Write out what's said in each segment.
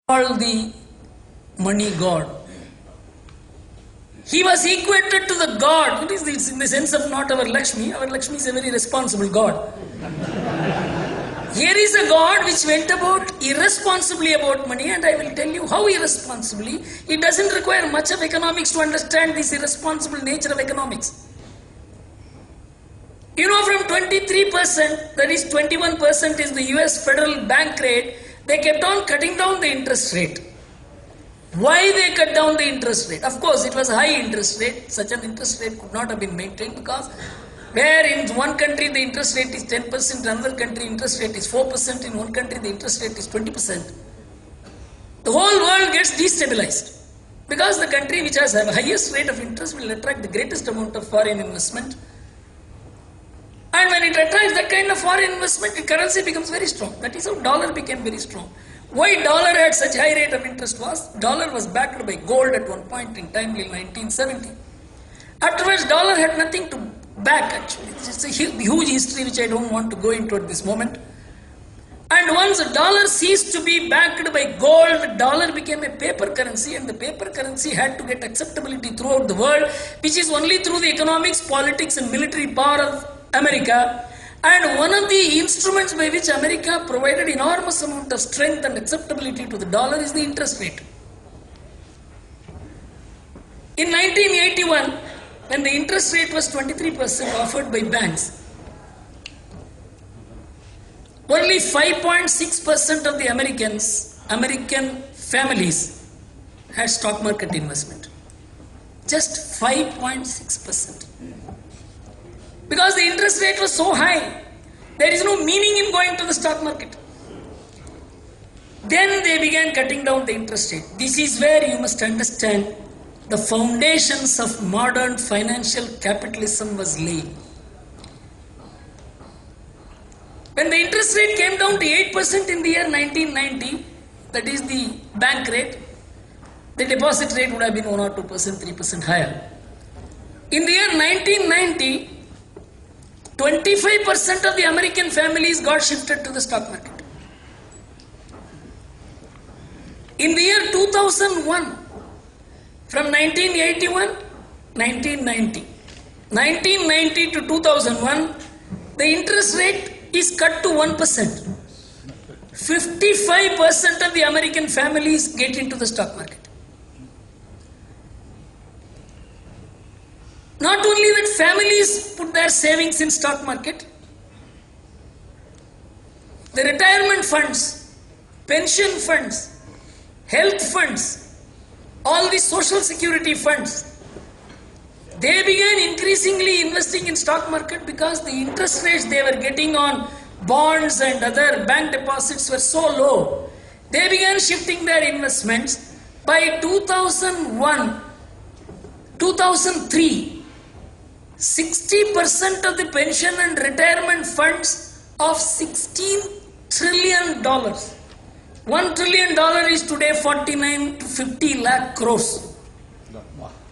called the money god. He was equated to the god. It is in the sense of not our Lakshmi. Our Lakshmi is a very responsible god. Here is a god which went about irresponsibly about money, and I will tell you how irresponsibly. It doesn't require much of economics to understand this irresponsible nature of economics. You know, from 23%, that is 21% is the US federal bank rate, they kept on cutting down the interest rate. Why they cut down the interest rate? Of course, it was a high interest rate. Such an interest rate could not have been maintained, because where in one country the interest rate is 10%, in another country interest rate is 4%, in one country the interest rate is 20%. The whole world gets destabilized, because the country which has the highest rate of interest will attract the greatest amount of foreign investment. And when it attracts that kind of foreign investment, the currency becomes very strong. That is how dollar became very strong. Why dollar had such high rate of interest was, dollar was backed by gold at one point in time till 1970. Afterwards, dollar had nothing to back actually. It's a huge history which I don't want to go into at this moment. And once the dollar ceased to be backed by gold, the dollar became a paper currency, and the paper currency had to get acceptability throughout the world, which is only through the economics, politics and military power of America. And one of the instruments by which America provided enormous amount of strength and acceptability to the dollar is the interest rate. In 1981, when the interest rate was 23% offered by banks, only 5.6% of the American families had stock market investment. Just 5.6%. Because the interest rate was so high, there is no meaning in going to the stock market. Then they began cutting down the interest rate. This is where you must understand the foundations of modern financial capitalism was laid. When the interest rate came down to 8% in the year 1990, that is the bank rate, the deposit rate would have been 1 or 2%, 3% higher. In the year 1990, 25% of the American families got shifted to the stock market. In the year 2001, from 1981, 1990 to 2001, the interest rate is cut to 1%. 55% of the American families get into the stock market. Not only that, families put their savings in stock market, the retirement funds, pension funds, health funds, all the social security funds, they began increasingly investing in stock market, because the interest rates they were getting on bonds and other bank deposits were so low. They began shifting their investments. By 2001, 2003, 60% of the pension and retirement funds of $16 trillion. $1 trillion is today 49 to 50 lakh crores.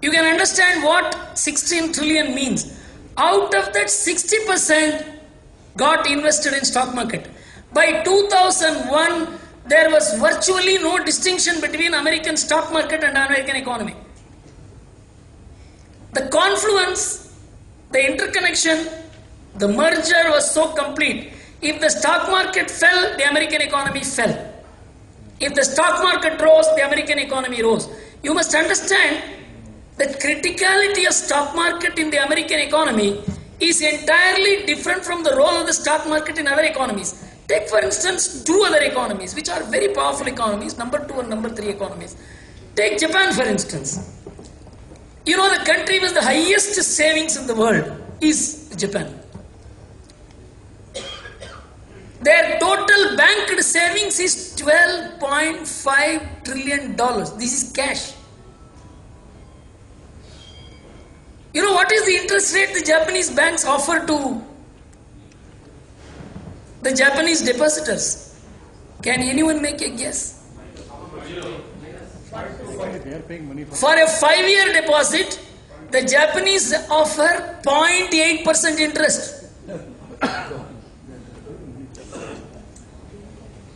You can understand what 16 trillion means. Out of that, 60% got invested in stock market. By 2001, there was virtually no distinction between American stock market and American economy. The confluence, the interconnection, the merger was so complete. If the stock market fell, the American economy fell. If the stock market rose, the American economy rose. You must understand that criticality of stock market in the American economy is entirely different from the role of the stock market in other economies. Take for instance 2 other economies which are very powerful economies, number 2 and number 3 economies. Take Japan for instance. You know, the country with the highest savings in the world is Japan. Their total banked savings is $12.5 trillion. This is cash. You know what is the interest rate the Japanese banks offer to the Japanese depositors? Can anyone make a guess? For a 5-year deposit, the Japanese offer 0.8% interest.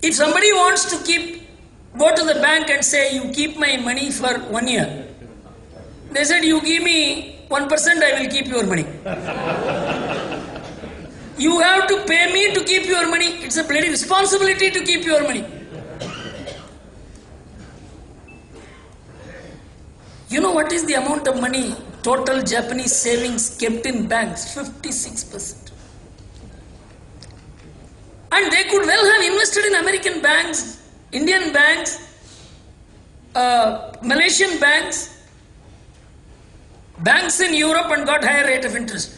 If somebody wants to keep go to the bank and say, you keep my money for 1 year. They said, you give me 1%, I will keep your money. You have to pay me to keep your money. It's a bloody responsibility to keep your money. You know what is the amount of money total Japanese savings kept in banks? 56%. And they could well have invested in American banks, Indian banks, Malaysian banks, banks in Europe, and got higher rate of interest.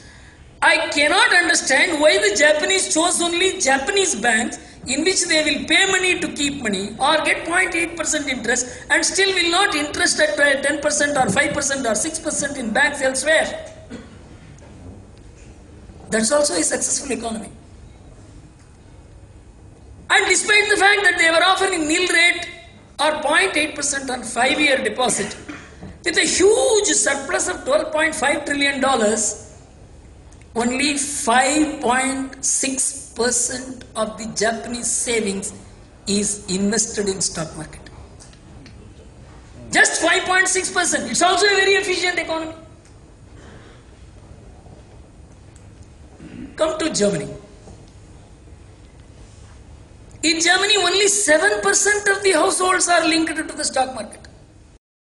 I cannot understand why the Japanese chose only Japanese banks in which they will pay money to keep money or get 0.8% interest and still will not interest at 10% or 5% or 6% in banks elsewhere. That's also a successful economy. And despite the fact that they were offering nil rate or 0.8% on 5-year deposit, with a huge surplus of $12.5 trillion, only 5.6% of the Japanese savings is invested in stock market. Just 5.6%. It's also a very efficient economy. Come to Germany. In Germany, only 7% of the households are linked to the stock market.